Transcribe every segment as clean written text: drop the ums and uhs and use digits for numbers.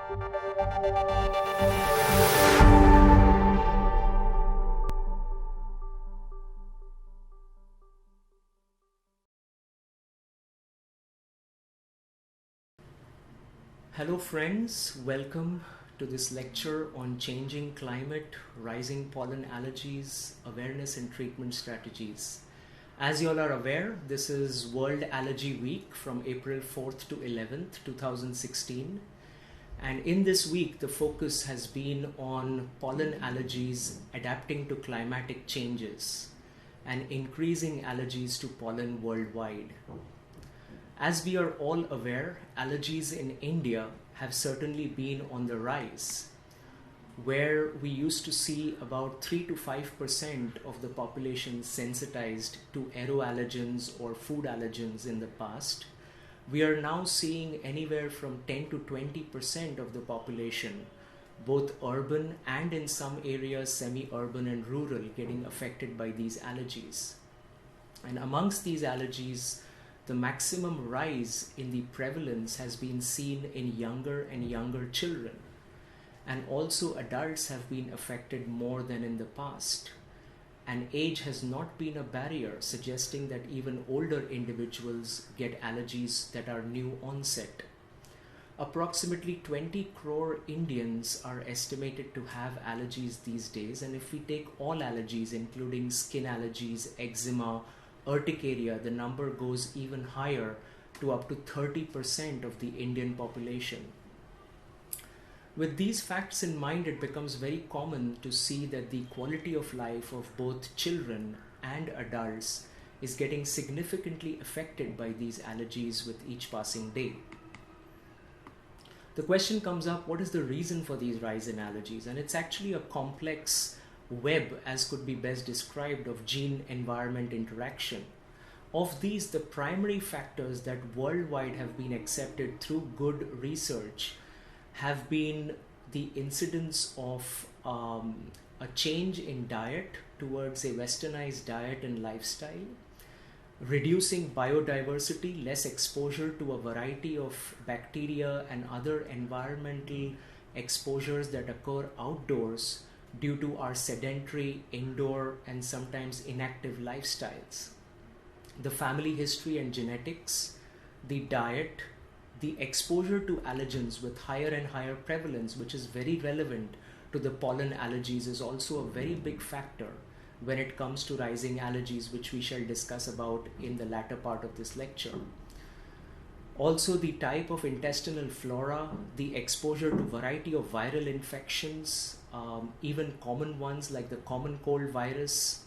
Hello friends, welcome to this lecture on changing climate, rising pollen allergies, awareness and treatment strategies. As you all are aware, this is World Allergy Week from April 4th to 11th, 2016. And in this week, the focus has been on pollen allergies adapting to climatic changes and increasing allergies to pollen worldwide. As we are all aware, allergies in India have certainly been on the rise, where we used to see about 3 to 5% of the population sensitized to aeroallergens or food allergens in the past. We are now seeing anywhere from 10 to 20% of the population, both urban and in some areas semi-urban and rural, getting affected by these allergies. And amongst these allergies, the maximum rise in the prevalence has been seen in younger and younger children, and also adults have been affected more than in the past. And age has not been a barrier, suggesting that even older individuals get allergies that are new onset. Approximately 20 crore Indians are estimated to have allergies these days, and if we take all allergies including skin allergies, eczema, urticaria, the number goes even higher to up to 30% of the Indian population. With these facts in mind, it becomes very common to see that the quality of life of both children and adults is getting significantly affected by these allergies with each passing day. The question comes up, what is the reason for these rise in allergies? And it's actually a complex web, as could be best described, of gene-environment interaction. Of these, the primary factors that worldwide have been accepted through good research have been the incidence of a change in diet towards a westernized diet and lifestyle, reducing biodiversity, less exposure to a variety of bacteria and other environmental exposures that occur outdoors due to our sedentary, indoor, and sometimes inactive lifestyles. The family history and genetics, the diet, the exposure to allergens with higher and higher prevalence, which is very relevant to the pollen allergies, is also a very big factor when it comes to rising allergies, which we shall discuss about in the latter part of this lecture. Also, the type of intestinal flora, the exposure to variety of viral infections, even common ones like the common cold virus,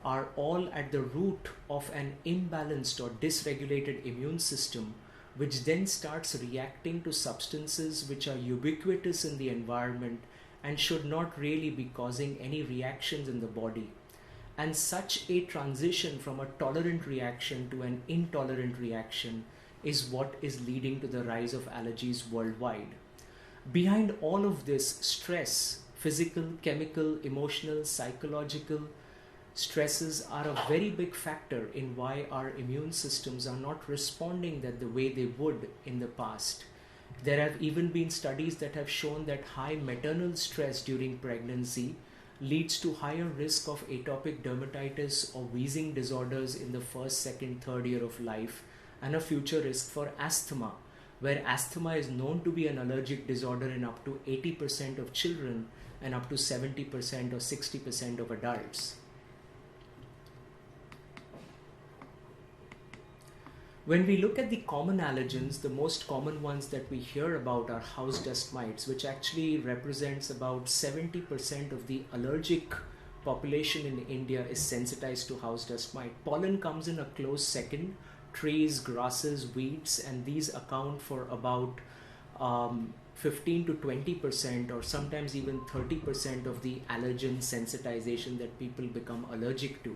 are all at the root of an imbalanced or dysregulated immune system, which then starts reacting to substances which are ubiquitous in the environment and should not really be causing any reactions in the body. And such a transition from a tolerant reaction to an intolerant reaction is what is leading to the rise of allergies worldwide. Behind all of this stress, physical, chemical, emotional, psychological stresses are a very big factor in why our immune systems are not responding the way they would in the past. There have even been studies that have shown that high maternal stress during pregnancy leads to higher risk of atopic dermatitis or wheezing disorders in the first, second, third year of life, and a future risk for asthma, where asthma is known to be an allergic disorder in up to 80% of children and up to 70% or 60% of adults. When we look at the common allergens, the most common ones that we hear about are house dust mites, which actually represents about 70% of the allergic population in India is sensitized to house dust mite. Pollen comes in a close second. Trees, grasses, weeds, and these account for about 15 to 20% or sometimes even 30% of the allergen sensitization that people become allergic to.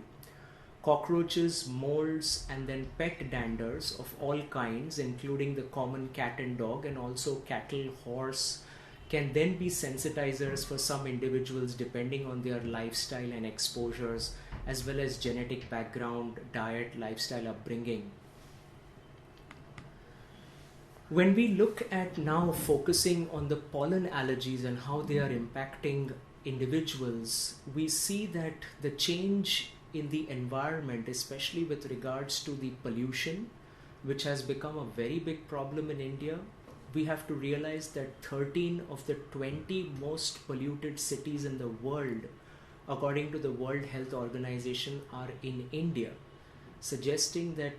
Cockroaches, molds, and then pet danders of all kinds, including the common cat and dog, and also cattle, horse, can then be sensitizers for some individuals depending on their lifestyle and exposures, as well as genetic background, diet, lifestyle upbringing. When we look at now focusing on the pollen allergies and how they are impacting individuals, we see that the change in the environment, especially with regards to the pollution, which has become a very big problem in India, we have to realize that 13 of the 20 most polluted cities in the world, according to the World Health Organization, are in India, suggesting that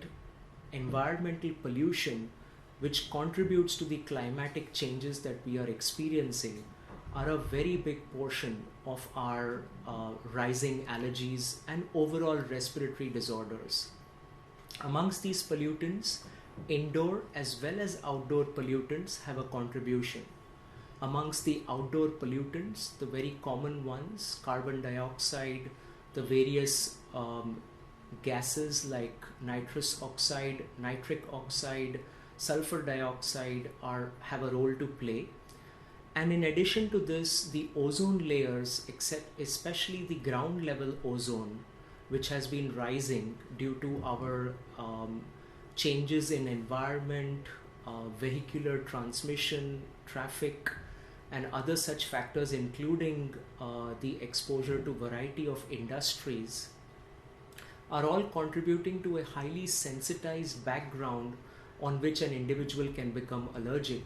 environmental pollution, which contributes to the climatic changes that we are experiencing, are a very big portion of our rising allergies and overall respiratory disorders. Amongst these pollutants, indoor as well as outdoor pollutants have a contribution. Amongst the outdoor pollutants, the very common ones, carbon dioxide, the various gases like nitrous oxide, nitric oxide, sulfur dioxide have a role to play. And in addition to this, the ozone layers, especially the ground level ozone, which has been rising due to our changes in environment, vehicular transmission, traffic, and other such factors, including the exposure to variety of industries, are all contributing to a highly sensitized background on which an individual can become allergic.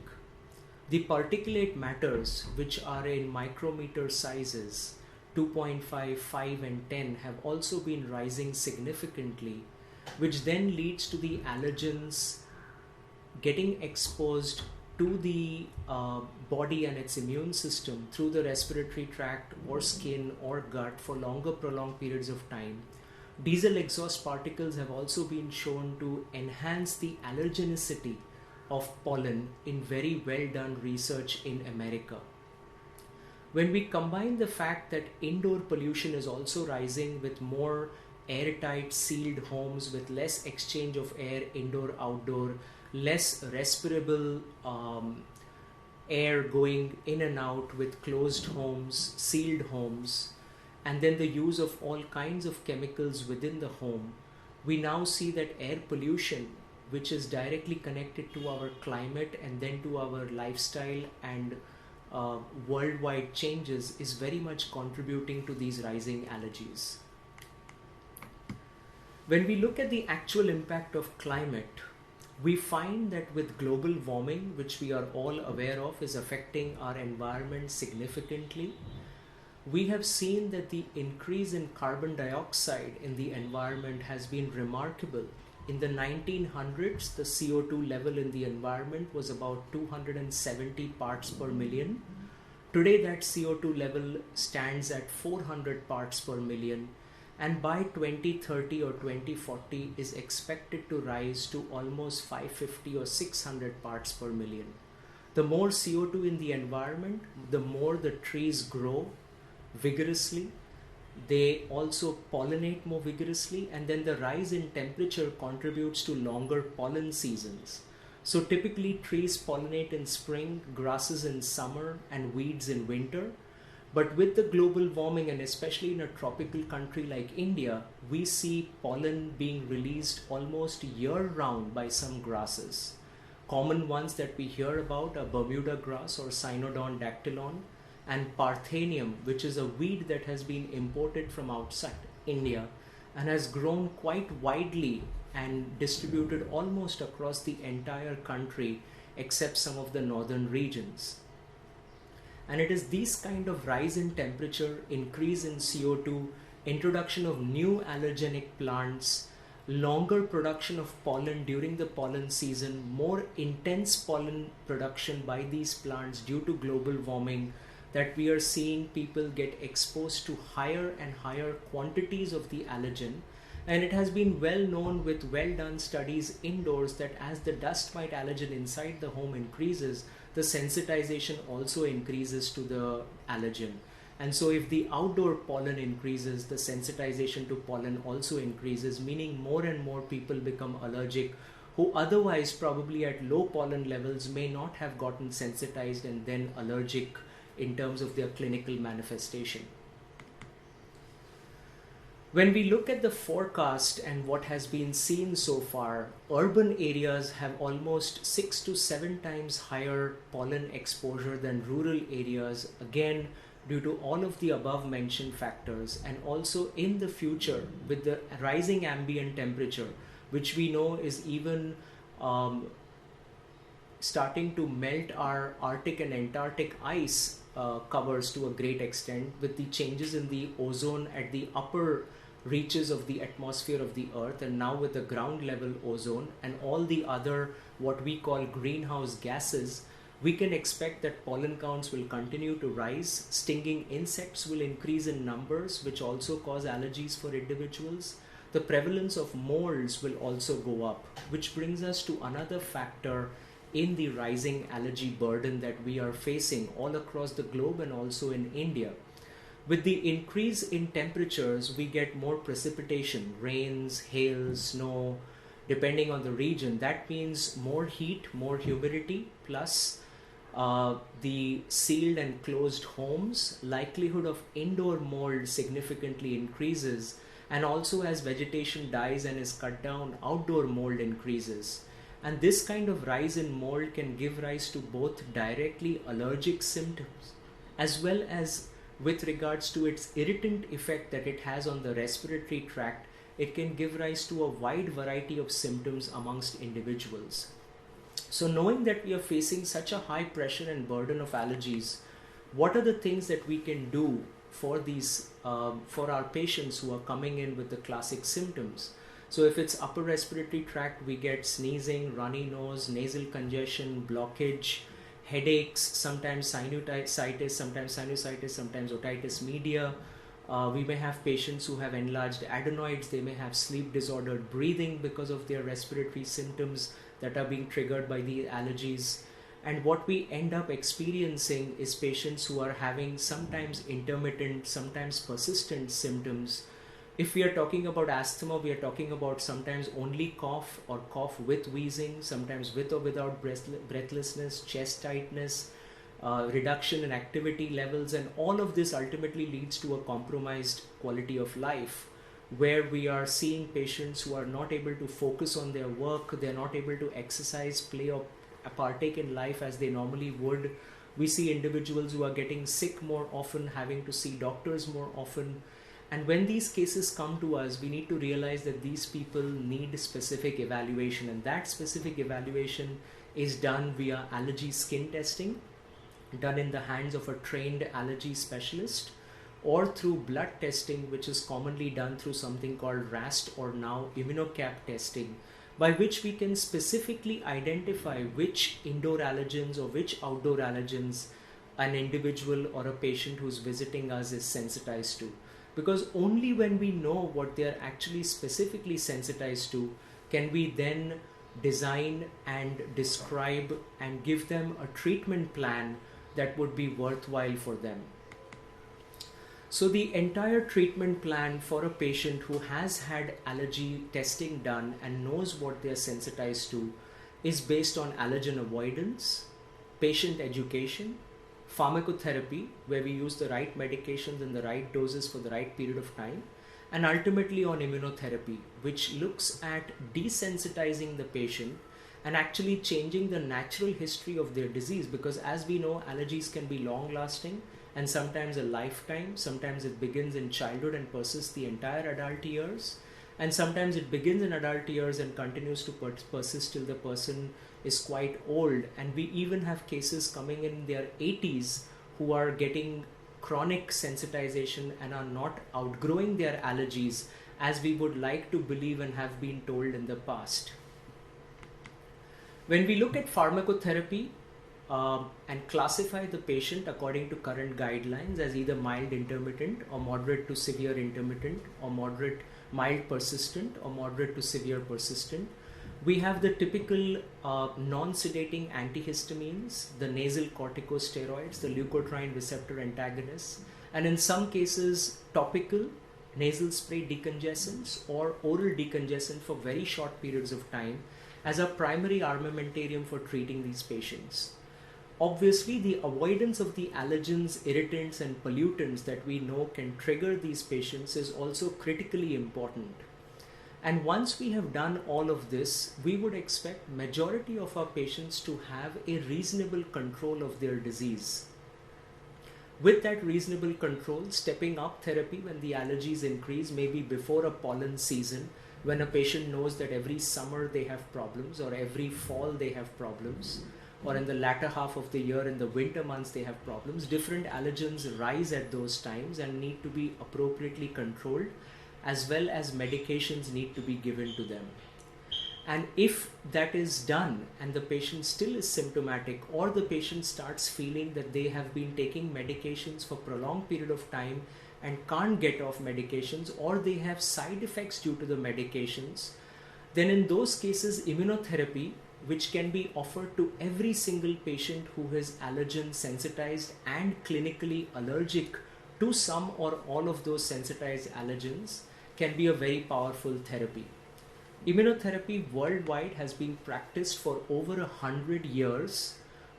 The particulate matters, which are in micrometer sizes, 2.5, 5 and 10, have also been rising significantly, which then leads to the allergens getting exposed to the body and its immune system through the respiratory tract or skin or gut for longer prolonged periods of time. Diesel exhaust particles have also been shown to enhance the allergenicity of pollen in very well done research in America. When we combine the fact that indoor pollution is also rising with more airtight sealed homes with less exchange of air indoor outdoor, less respirable air going in and out with closed homes, sealed homes, and then the use of all kinds of chemicals within the home, we now see that air pollution, which is directly connected to our climate and then to our lifestyle and worldwide changes, is very much contributing to these rising allergies. When we look at the actual impact of climate, we find that with global warming, which we are all aware of is affecting our environment significantly, we have seen that the increase in carbon dioxide in the environment has been remarkable. In the 1900s, the CO2 level in the environment was about 270 parts per million. Today, that CO2 level stands at 400 parts per million, and by 2030 or 2040 is expected to rise to almost 550 or 600 parts per million. The more CO2 in the environment, the more the trees grow vigorously, they also pollinate more vigorously, and then the rise in temperature contributes to longer pollen seasons. So typically trees pollinate in spring, grasses in summer, and weeds in winter. But with the global warming, and especially in a tropical country like India, we see pollen being released almost year-round by some grasses. Common ones that we hear about are Bermuda grass or Cynodon dactylon, and Parthenium, which is a weed that has been imported from outside India and has grown quite widely and distributed almost across the entire country except some of the northern regions. And it is this kind of rise in temperature, increase in CO2, introduction of new allergenic plants, longer production of pollen during the pollen season, more intense pollen production by these plants due to global warming, that we are seeing people get exposed to higher and higher quantities of the allergen. And it has been well known with well done studies indoors that as the dust mite allergen inside the home increases, the sensitization also increases to the allergen. And so if the outdoor pollen increases, the sensitization to pollen also increases, meaning more and more people become allergic who otherwise probably at low pollen levels may not have gotten sensitized and then allergic in terms of their clinical manifestation. When we look at the forecast and what has been seen so far, urban areas have almost 6 to 7 times higher pollen exposure than rural areas, again due to all of the above mentioned factors, and also in the future with the rising ambient temperature, which we know is even starting to melt our Arctic and Antarctic ice covers to a great extent, with the changes in the ozone at the upper reaches of the atmosphere of the earth, and now with the ground level ozone and all the other what we call greenhouse gases, we can expect that pollen counts will continue to rise. Stinging insects will increase in numbers, which also cause allergies for individuals. The prevalence of molds will also go up, which brings us to another factor in the rising allergy burden that we are facing all across the globe and also in India. With the increase in temperatures, we get more precipitation, rains, hail, snow, depending on the region. That means more heat, more humidity, plus the sealed and closed homes, likelihood of indoor mold significantly increases, and also as vegetation dies and is cut down, outdoor mold increases. And this kind of rise in mold can give rise to both directly allergic symptoms as well as with regards to its irritant effect that it has on the respiratory tract. It can give rise to a wide variety of symptoms amongst individuals. So knowing that we are facing such a high pressure and burden of allergies, what are the things that we can do for these for our patients who are coming in with the classic symptoms? So if it's upper respiratory tract, we get sneezing, runny nose, nasal congestion, blockage, headaches, sometimes sinusitis, sometimes otitis media. We may have patients who have enlarged adenoids. They may have sleep disordered breathing because of their respiratory symptoms that are being triggered by the allergies. And what we end up experiencing is patients who are having sometimes intermittent, sometimes persistent symptoms. If we are talking about asthma, we are talking about sometimes only cough or cough with wheezing, sometimes with or without breathlessness, chest tightness, reduction in activity levels, and all of this ultimately leads to a compromised quality of life, where we are seeing patients who are not able to focus on their work, they're not able to exercise, play, or partake in life as they normally would. We see individuals who are getting sick more often, having to see doctors more often. And when these cases come to us, we need to realize that these people need specific evaluation, and that specific evaluation is done via allergy skin testing, done in the hands of a trained allergy specialist, or through blood testing, which is commonly done through something called RAST or now immunocap testing, by which we can specifically identify which indoor allergens or which outdoor allergens an individual or a patient who's visiting us is sensitized to. Because only when we know what they're actually specifically sensitized to can we then design and describe and give them a treatment plan that would be worthwhile for them. So the entire treatment plan for a patient who has had allergy testing done and knows what they're sensitized to is based on allergen avoidance, patient education, pharmacotherapy, where we use the right medications in the right doses for the right period of time, and ultimately on immunotherapy, which looks at desensitizing the patient and actually changing the natural history of their disease. Because as we know, allergies can be long lasting and sometimes a lifetime. Sometimes it begins in childhood and persists the entire adult years, and sometimes it begins in adult years and continues to persist till the person is quite old. And we even have cases coming in their 80s who are getting chronic sensitization and are not outgrowing their allergies as we would like to believe and have been told in the past. When we look at pharmacotherapy and classify the patient according to current guidelines as either mild intermittent or moderate to severe intermittent, or mild persistent or moderate to severe persistent, we have the typical non-sedating antihistamines, the nasal corticosteroids, the leukotriene receptor antagonists, and in some cases topical nasal spray decongestants or oral decongestant for very short periods of time as a primary armamentarium for treating these patients. Obviously, the avoidance of the allergens, irritants and pollutants that we know can trigger these patients is also critically important. And once we have done all of this, we would expect majority of our patients to have a reasonable control of their disease. With that reasonable control, stepping up therapy when the allergies increase, maybe before a pollen season, when a patient knows that every summer they have problems or every fall they have problems, or in the latter half of the year, in the winter months they have problems. Different allergens rise at those times and need to be appropriately controlled, as well as medications need to be given to them. And if that is done and the patient still is symptomatic, or the patient starts feeling that they have been taking medications for prolonged period of time and can't get off medications, or they have side effects due to the medications, then in those cases immunotherapy, which can be offered to every single patient who is allergen sensitized and clinically allergic to some or all of those sensitized allergens, can be a very powerful therapy. Immunotherapy worldwide has been practiced for over 100 years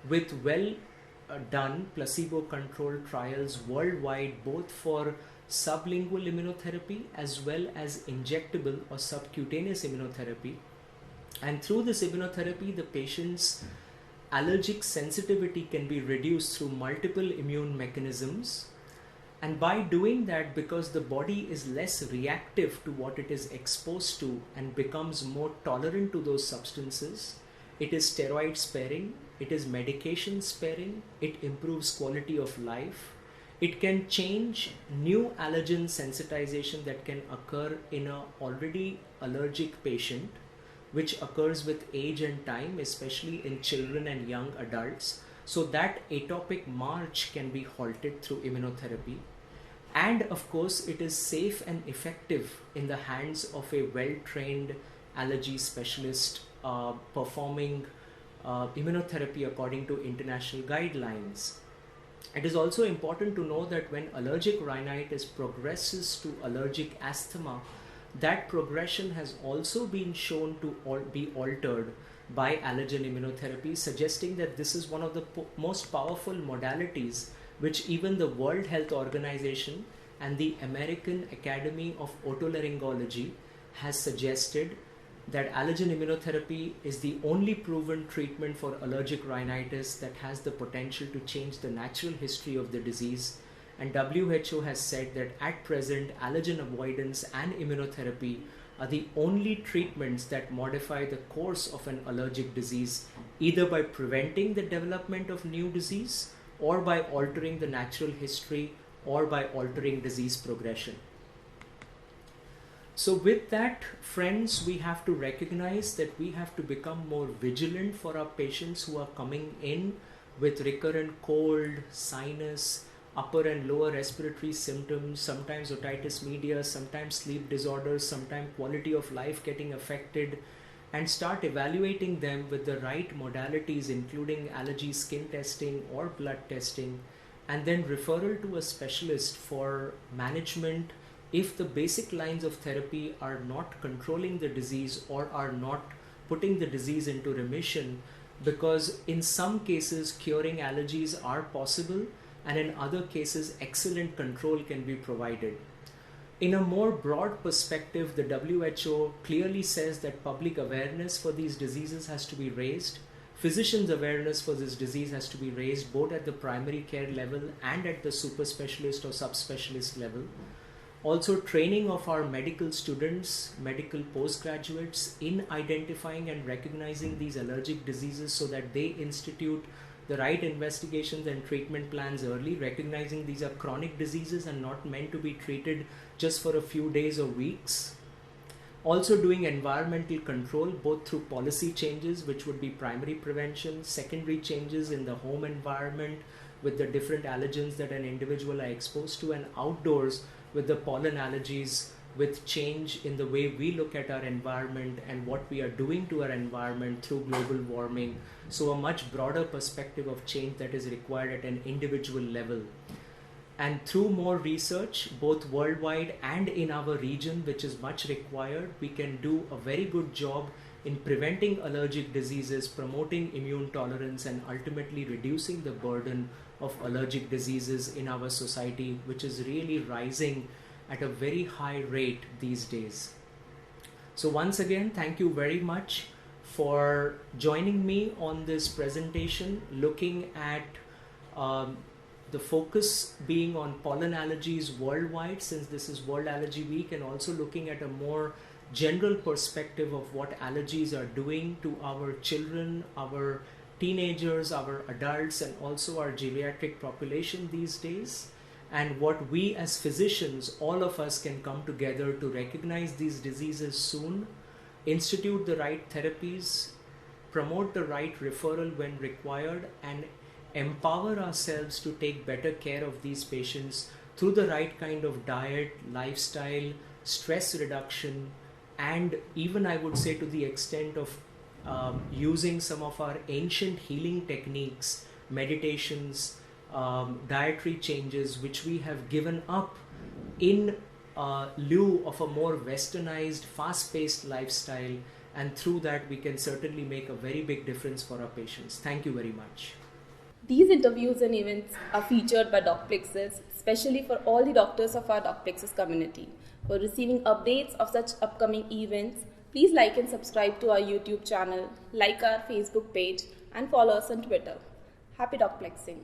with well done placebo-controlled trials worldwide, both for sublingual immunotherapy as well as injectable or subcutaneous immunotherapy. And through this immunotherapy, the patient's allergic sensitivity can be reduced through multiple immune mechanisms. And by doing that, because the body is less reactive to what it is exposed to and becomes more tolerant to those substances, it is steroid sparing, it is medication sparing, it improves quality of life. It can change new allergen sensitization that can occur in an already allergic patient, which occurs with age and time, especially in children and young adults. So that atopic march can be halted through immunotherapy. And of course, it is safe and effective in the hands of a well-trained allergy specialist performing immunotherapy according to international guidelines. It is also important to know that when allergic rhinitis progresses to allergic asthma, that progression has also been shown to be altered by allergen immunotherapy, suggesting that this is one of the most powerful modalities which even the World Health Organization and the American Academy of Otolaryngology has suggested that allergen immunotherapy is the only proven treatment for allergic rhinitis that has the potential to change the natural history of the disease. And WHO has said that at present, allergen avoidance and immunotherapy are the only treatments that modify the course of an allergic disease, either by preventing the development of new disease, or by altering the natural history, or by altering disease progression. So with that, friends, we have to recognize that we have to become more vigilant for our patients who are coming in with recurrent cold, sinus, upper and lower respiratory symptoms, sometimes otitis media, sometimes sleep disorders, sometimes quality of life getting affected, and start evaluating them with the right modalities, including allergy skin testing or blood testing, and then referral to a specialist for management if the basic lines of therapy are not controlling the disease or are not putting the disease into remission, because in some cases curing allergies are possible, and in other cases excellent control can be provided. In a more broad perspective, the WHO clearly says that public awareness for these diseases has to be raised. Physicians' awareness for this disease has to be raised both at the primary care level and at the super specialist or subspecialist level. Also, training of our medical students, medical postgraduates in identifying and recognizing these allergic diseases so that they institute the right investigations and treatment plans early, recognizing these are chronic diseases and not meant to be treated just for a few days or weeks. Also doing environmental control, both through policy changes, which would be primary prevention, secondary changes in the home environment with the different allergens that an individual are exposed to, and outdoors with the pollen allergies, with change in the way we look at our environment and what we are doing to our environment through global warming. So a much broader perspective of change that is required at an individual level. And through more research, both worldwide and in our region, which is much required, we can do a very good job in preventing allergic diseases, promoting immune tolerance, and ultimately reducing the burden of allergic diseases in our society, which is really rising at a very high rate these days. So once again, thank you very much for joining me on this presentation, looking at the focus being on pollen allergies worldwide, since this is World Allergy Week, and also looking at a more general perspective of what allergies are doing to our children, our teenagers, our adults, and also our geriatric population these days, and what we as physicians, all of us, can come together to recognize these diseases soon, institute the right therapies, promote the right referral when required, and empower ourselves to take better care of these patients through the right kind of diet, lifestyle, stress reduction, and even, I would say, to the extent of using some of our ancient healing techniques, meditations, dietary changes, which we have given up in lieu of a more westernized, fast-paced lifestyle, and through that we can certainly make a very big difference for our patients. Thank you very much. These interviews and events are featured by Docplexus, especially for all the doctors of our Docplexus community. For receiving updates of such upcoming events, please like and subscribe to our YouTube channel, like our Facebook page, and follow us on Twitter. Happy Docplexing!